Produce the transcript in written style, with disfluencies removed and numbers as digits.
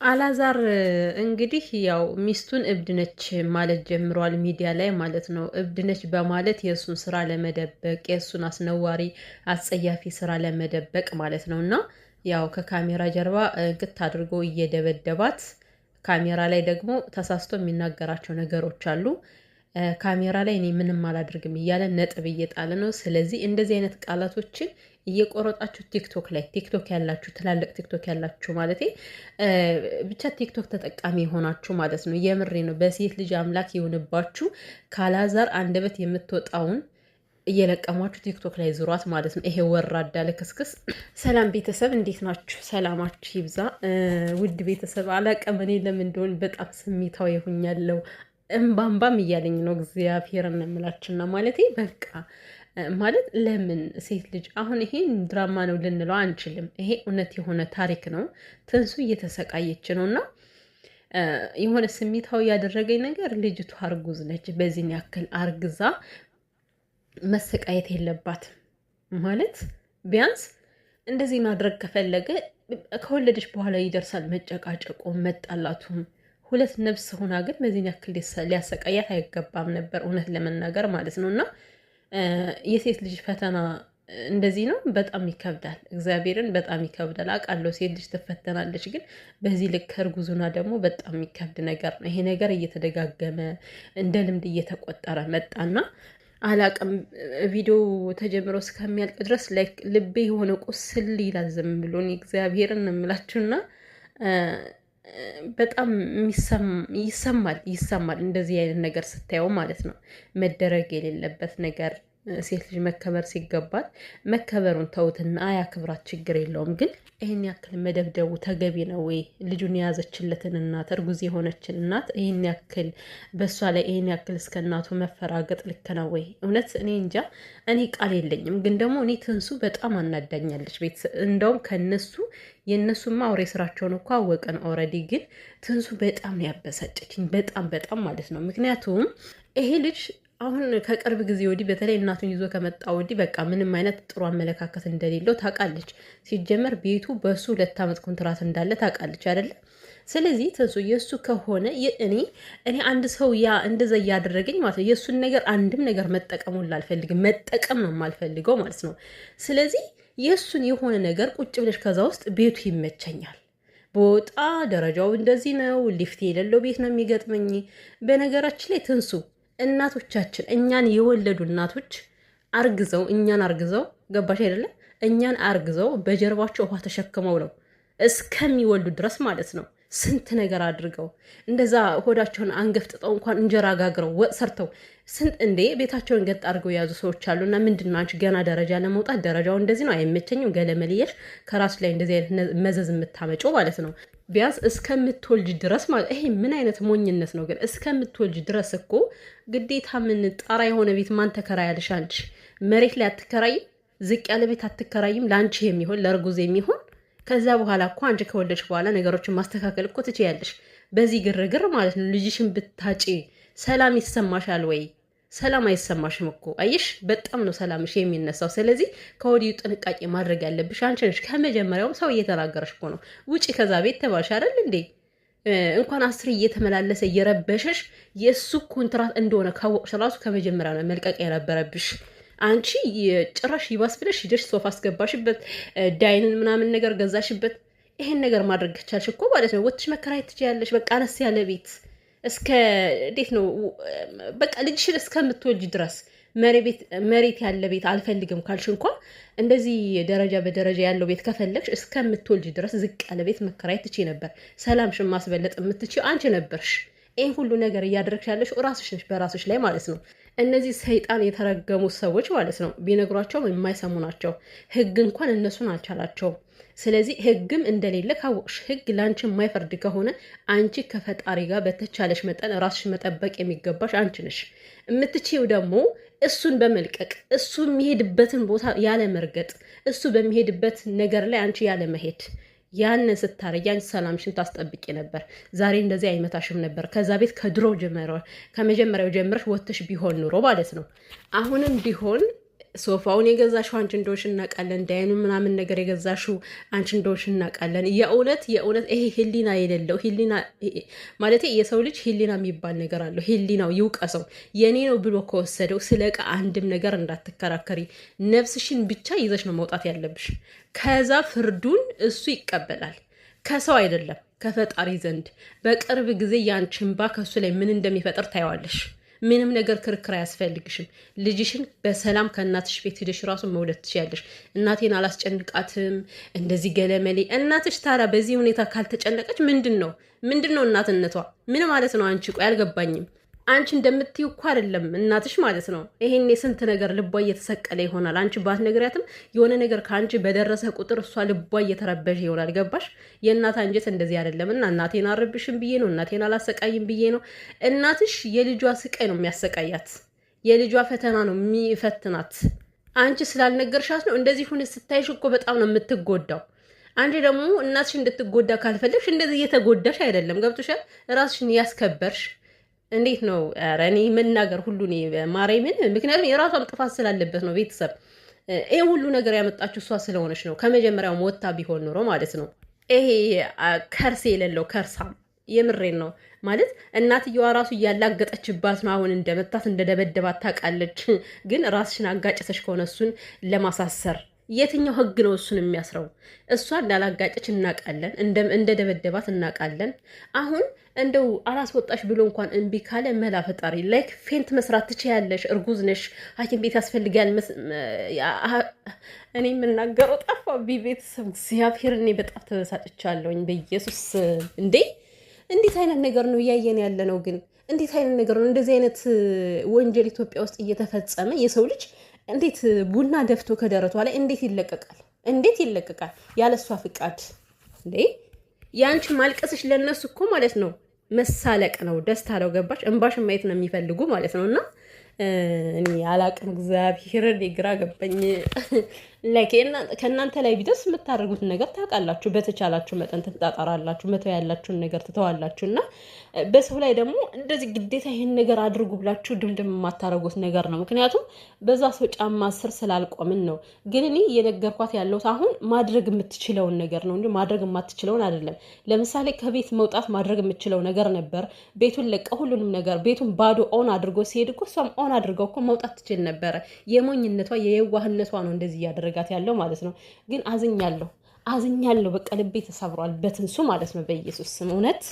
አላዛር እንግዲህ ያው ሚስቱን እብድ ነች ማለት ጀምሯል፣ ሚዲያ ላይ ማለት ነው። እብድ ነች በማለት የእሱን ስራ ለመደበቅ የእሱን አስነዋሪ አጸያፊ ስራ ለመደበቅ ማለት ነው። እና ያው ከካሜራ ጀርባ ግት አድርጎ እየደበደባት፣ ካሜራ ላይ ደግሞ ተሳስቶ የሚናገራቸው ነገሮች አሉ። ካሜራ ላይ እኔ ምንም አላደርግም እያለ ነጥብ እየጣለ ነው። ስለዚህ እንደዚህ አይነት ቃላቶችን እየቆረጣችሁ ቲክቶክ ያላችሁ ትላልቅ ቲክቶክ ያላችሁ ማለት ብቻ ቲክቶክ ተጠቃሚ የሆናችሁ ማለት ነው። የምሬ ነው። በሴት ልጅ አምላክ ይሁንባችሁ። ካላዛር አንደበት የምትወጣውን እየለቀማችሁ ቲክቶክ ላይ ዙሯት ማለት ነው። ይሄ ወራዳ ልክስክስ። ሰላም ቤተሰብ እንዴት ናችሁ? ሰላማችሁ ይብዛ። ውድ ቤተሰብ አላቀም እኔ ለምን እንደሆነ በጣም ስሜታዊ ሆኛለሁ። እምባምባም እያለኝ ነው። እግዚአብሔርን እምላችሁና ማለት በቃ ማለት ለምን ሴት ልጅ አሁን ይሄን ድራማ ነው ልንለው አንችልም። ይሄ እውነት የሆነ ታሪክ ነው። ትንሱ እየተሰቃየች ነው እና የሆነ ስሜታዊ ያደረገኝ ነገር ልጅቷ አርጉዝ ነች። በዚህን ያክል አርግዛ መሰቃየት የለባትም ማለት ቢያንስ እንደዚህ ማድረግ ከፈለገ ከወለደች በኋላ ይደርሳል መጨቃጨቁ መጣላቱም። ሁለት ነፍስ ሆና ግን በዚህን ያክል ሊያሰቃያት አይገባም ነበር እውነት ለመናገር ማለት ነው። እና የሴት ልጅ ፈተና እንደዚህ ነው። በጣም ይከብዳል። እግዚአብሔርን በጣም ይከብዳል። አውቃለሁ ሴት ልጅ ትፈተናለች፣ ግን በዚህ ልክ እርጉዙና ደግሞ በጣም የሚከብድ ነገር ነው። ይሄ ነገር እየተደጋገመ እንደ ልምድ እየተቆጠረ መጣና አላቅም ቪዲዮ ተጀምሮ እስከሚያልቅ ድረስ ልቤ የሆነ ቁስል ይላል ዝም ብሎን እግዚአብሔርን እምላችሁና በጣም ይሰማል እንደዚህ አይነት ነገር ስታየው ማለት ነው። መደረግ የሌለበት ነገር ሴት ልጅ መከበር ሲገባት መከበሩን ተውትና አያክብራት ችግር የለውም። ግን ይህን ያክል መደብደቡ ተገቢ ነው ወይ? ልጁን የያዘችለትን እናት እርጉዝ የሆነችን እናት ይህን ያክል በእሷ ላይ ይህን ያክል እስከ እናቱ መፈራገጥ ልክ ነው ወይ? እውነት እኔ እንጃ። እኔ ቃል የለኝም። ግን ደግሞ እኔ ትንሱ በጣም አናዳኛለች። እንደውም ከነሱ የእነሱማ አውሬ ስራቸውን እኮ አወቅን ኦልሬዲ። ግን ትንሱ በጣም ነው ያበሳጨችኝ። በጣም ማለት ነው። ምክንያቱም ይሄ ልጅ አሁን ከቅርብ ጊዜ ወዲህ በተለይ እናቱን ይዞ ከመጣ ወዲህ በቃ ምንም አይነት ጥሩ አመለካከት እንደሌለው ታውቃለች። ሲጀመር ቤቱ በሱ 2 ዓመት ኮንትራት እንዳለ ታውቃለች አይደለ? ስለዚህ ትንሱ የእሱ ከሆነ እኔ አንድ ሰው እንደዛ እያደረገኝ ማለት ነው የእሱን ነገር አንድም ነገር መጠቀሙን ላልፈልግም፣ መጠቀም ነው የማልፈልገው ማለት ነው። ስለዚህ የእሱን የሆነ ነገር ቁጭ ብለሽ ከዛ ውስጥ ቤቱ ይመቸኛል በወጣ ደረጃው እንደዚህ ነው፣ ሊፍት የሌለው ቤት ነው የሚገጥመኝ። በነገራችን ላይ ትንሱ እናቶቻችን እኛን የወለዱ እናቶች እኛን አርግዘው ገባሽ አይደለ? እኛን አርግዘው በጀርባቸው ውሃ ተሸክመው ነው እስከሚወልዱ ድረስ ማለት ነው። ስንት ነገር አድርገው እንደዛ ሆዳቸውን አንገፍጥጠው እንኳን እንጀራ ጋግረው ወጥ ሰርተው እንዴ ቤታቸውን ገጥ አድርገው የያዙ ሰዎች አሉና ምንድን ነው አንቺ ገና ደረጃ ለመውጣት ደረጃው እንደዚህ ነው አይመቸኝም ገለመልየሽ ከራሱ ላይ እንደዚህ አይነት መዘዝ የምታመጨው ማለት ነው። ቢያንስ እስከምትወልጅ ድረስ ማለት ይሄ ምን አይነት ሞኝነት ነው ግን? እስከምትወልጅ ድረስ እኮ ግዴታ ምን ጣራ የሆነ ቤት ማን ተከራያልሽ? አንቺ መሬት ላይ አትከራይም? ዝቅ ያለ ቤት አትከራይም? ለአንቺ የሚሆን ለእርጉዝ የሚሆን ከዛ በኋላ እኮ አንቺ ከወለድሽ በኋላ ነገሮችን ማስተካከል እኮ ትችያለሽ። በዚህ ግርግር ማለት ነው ልጅሽን ብታጪ ሰላም ይሰማሻል ወይ? ሰላም አይሰማሽም እኮ አየሽ። በጣም ነው ሰላምሽ የሚነሳው። ስለዚህ ከወዲሁ ጥንቃቄ ማድረግ ያለብሽ አንቺ ነሽ። ከመጀመሪያውም ሰው እየተናገረሽ እኮ ነው ውጪ ከዛ ቤት ተባልሽ አይደል እንዴ? እንኳን 10 እየተመላለሰ እየረበሸሽ የእሱ ኮንትራት እንደሆነ ካወቅሽ ራሱ ከመጀመሪያ ነው መልቀቅ የነበረብሽ። አንቺ ጭራሽ ይባስ ብለሽ ሂደሽ ሶፋ አስገባሽበት፣ ዳይንን ምናምን ነገር ገዛሽበት። ይሄን ነገር ማድረግ ከቻልሽ እኮ ማለት ነው ወጥሽ መከራየት ትችያለሽ። በቃ አነስ ያለ ቤት እስከ እንዴት ነው በቃ ልጅሽን እስከምትወልጅ ድረስ መሬት ያለ ቤት አልፈልግም ካልሽ እንኳን እንደዚህ ደረጃ በደረጃ ያለው ቤት ከፈለግሽ እስከምትወልጅ ድረስ ዝቅ ያለ ቤት መከራየት ትችይ ነበር። ሰላምሽን ማስበለጥ የምትችይው አንቺ ነበርሽ። ይህን ሁሉ ነገር እያደረግሽ ያለሽ ራስሽ ነሽ፣ በራስሽ ላይ ማለት ነው። እነዚህ ሰይጣን የተረገሙ ሰዎች ማለት ነው ቢነግሯቸውም የማይሰሙ ናቸው። ህግ እንኳን እነሱን አልቻላቸውም። ስለዚህ ህግም እንደሌለ ካወቅሽ ህግ ለአንቺ የማይፈርድ ከሆነ አንቺ ከፈጣሪ ጋር በተቻለሽ መጠን ራስሽ መጠበቅ የሚገባሽ አንቺ ነሽ። የምትችይው ደግሞ እሱን በመልቀቅ እሱ የሚሄድበትን ቦታ ያለ መርገጥ፣ እሱ በሚሄድበት ነገር ላይ አንቺ ያለ መሄድ። ያንን ስታረጊ አንቺ ሰላምሽን ታስጠብቂ ነበር። ዛሬ እንደዚህ አይመታሽም ነበር። ከዛ ቤት ከመጀመሪያው ጀምረሽ ወጥተሽ ቢሆን ኑሮ ማለት ነው። አሁንም ቢሆን ሶፋውን የገዛሽው አንቺ እንደሆንሽ እናውቃለን። ዳይኑ ምናምን ነገር የገዛሽው አንቺ እንደሆንሽ እናውቃለን። የእውነት ይሄ ህሊና የሌለው ህሊና ማለት የሰው ልጅ ህሊና የሚባል ነገር አለው። ህሊናው ይውቀሰው። የኔ ነው ብሎ ከወሰደው ስለ ዕቃ አንድም ነገር እንዳትከራከሪ። ነፍስሽን ብቻ ይዘሽ ነው መውጣት ያለብሽ። ከዛ ፍርዱን እሱ ይቀበላል። ከሰው አይደለም ከፈጣሪ ዘንድ። በቅርብ ጊዜ ያንቺ እንባ ከሱ ላይ ምን እንደሚፈጥር ታየዋለሽ። ምንም ነገር ክርክር አያስፈልግሽም። ልጅሽን በሰላም ከእናትሽ ቤት ሄደሽ ራሱ መውለድ ትችያለሽ። እናቴን አላስጨንቃትም እንደዚህ ገለመሌ። እናትሽ ታዲያ በዚህ ሁኔታ ካልተጨነቀች ምንድን ነው እናትነቷ? ምን ማለት ነው? አንቺ ቆይ አልገባኝም። አንቺ እንደምትይው እኮ አይደለም እናትሽ ማለት ነው። ይሄን የስንት ነገር ልቧ እየተሰቀለ ይሆናል። አንቺ ባትነግሪያትም የሆነ ነገር ከአንቺ በደረሰ ቁጥር እሷ ልቧ እየተረበሸ ይሆናል። ገባሽ? የእናት አንጀት እንደዚህ አይደለም። እና እናቴን አረብሽም ብዬ ነው፣ እናቴን አላሰቃይም ብዬ ነው። እናትሽ የልጇ ስቃይ ነው የሚያሰቃያት፣ የልጇ ፈተና ነው የሚፈትናት። አንቺ ስላልነገርሻት ነው እንደዚህ ሁን። ስታይሽ እኮ በጣም ነው የምትጎዳው። አንቺ ደግሞ እናትሽ እንድትጎዳ ካልፈለግሽ እንደዚህ እየተጎዳሽ አይደለም። ገብቶሻል? ራስሽን ያስከበርሽ እንዴት ነው? ኧረ እኔ መናገር ሁሉ ማርያምን፣ ምክንያቱም የራሷም ጥፋት ስላለበት ነው። ቤተሰብ ይህ ሁሉ ነገር ያመጣችው እሷ ስለሆነች ነው። ከመጀመሪያው ሞታ ቢሆን ኖሮ ማለት ነው። ይሄ ከርስ የሌለው ከርሳም የምሬን ነው ማለት እናትየዋ ራሱ እያላገጠችባት ነው። አሁን እንደመታት እንደደበደባት ታውቃለች። ግን ራስሽን አጋጭተሽ ከሆነ እሱን ለማሳሰር የትኛው ህግ ነው እሱን የሚያስረው? እሷ እንዳላጋጨች እናውቃለን፣ እንደ ደበደባት እናውቃለን። አሁን እንደው አላስወጣሽ ብሎ እንኳን እምቢ ካለ መላ ፈጣሪ። ላይክ ፌንት መስራት ትችያለሽ፣ እርጉዝ ነሽ፣ ሐኪም ቤት ያስፈልጋል። እኔ የምናገረው ጠፋብኝ። ቤተሰብ እግዚአብሔር፣ እኔ በጣም ተበሳጭቻለሁኝ በኢየሱስ። እንዴት አይነት ነገር ነው እያየን ያለ ነው? ግን እንዴት አይነት ነገር ነው? እንደዚህ አይነት ወንጀል ኢትዮጵያ ውስጥ እየተፈጸመ የሰው ልጅ እንዴት ቡና ደፍቶ ከደረቷ ላይ እንዴት ይለቀቃል? ያለ እሷ ፍቃድ እንዴ! ያንቺ ማልቀስሽ ለነሱ እኮ ማለት ነው መሳለቅ ነው፣ ደስታ ነው። ገባሽ? እንባሽን ማየት ነው የሚፈልጉ ማለት ነው። እና እኔ አላቅም፣ እግዚአብሔርን ግራ ገባኝ። ከእናንተ ላይ ቢደርስ የምታደርጉትን ነገር ታውቃላችሁ። በተቻላችሁ መጠን ትጣጣራላችሁ፣ መተው ያላችሁን ነገር ትተዋላችሁ። እና በሰው ላይ ደግሞ እንደዚህ ግዴታ ይህን ነገር አድርጉ ብላችሁ ድምድም የማታደርጉት ነገር ነው። ምክንያቱም በዛ ሰው ጫማ ስር ስላልቆምን ነው። ግን እኔ እየነገርኳት ያለሁት አሁን ማድረግ የምትችለውን ነገር ነው እንጂ ማድረግ የማትችለውን አይደለም። ለምሳሌ ከቤት መውጣት ማድረግ የምትችለው ነገር ነበር። ቤቱን ለቀ ሁሉንም ነገር ቤቱን ባዶ ኦን አድርጎ ሲሄድ እኮ እሷም ኦን አድርገው እኮ መውጣት ትችል ነበረ። የሞኝነቷ የየዋህነቷ ነው እንደዚህ እያደረጋት ያለው ማለት ነው። ግን አዝኛለሁ። በቃ ልቤ ተሰብሯል በትንሱ ማለት ነው። በኢየሱስ ስም እውነት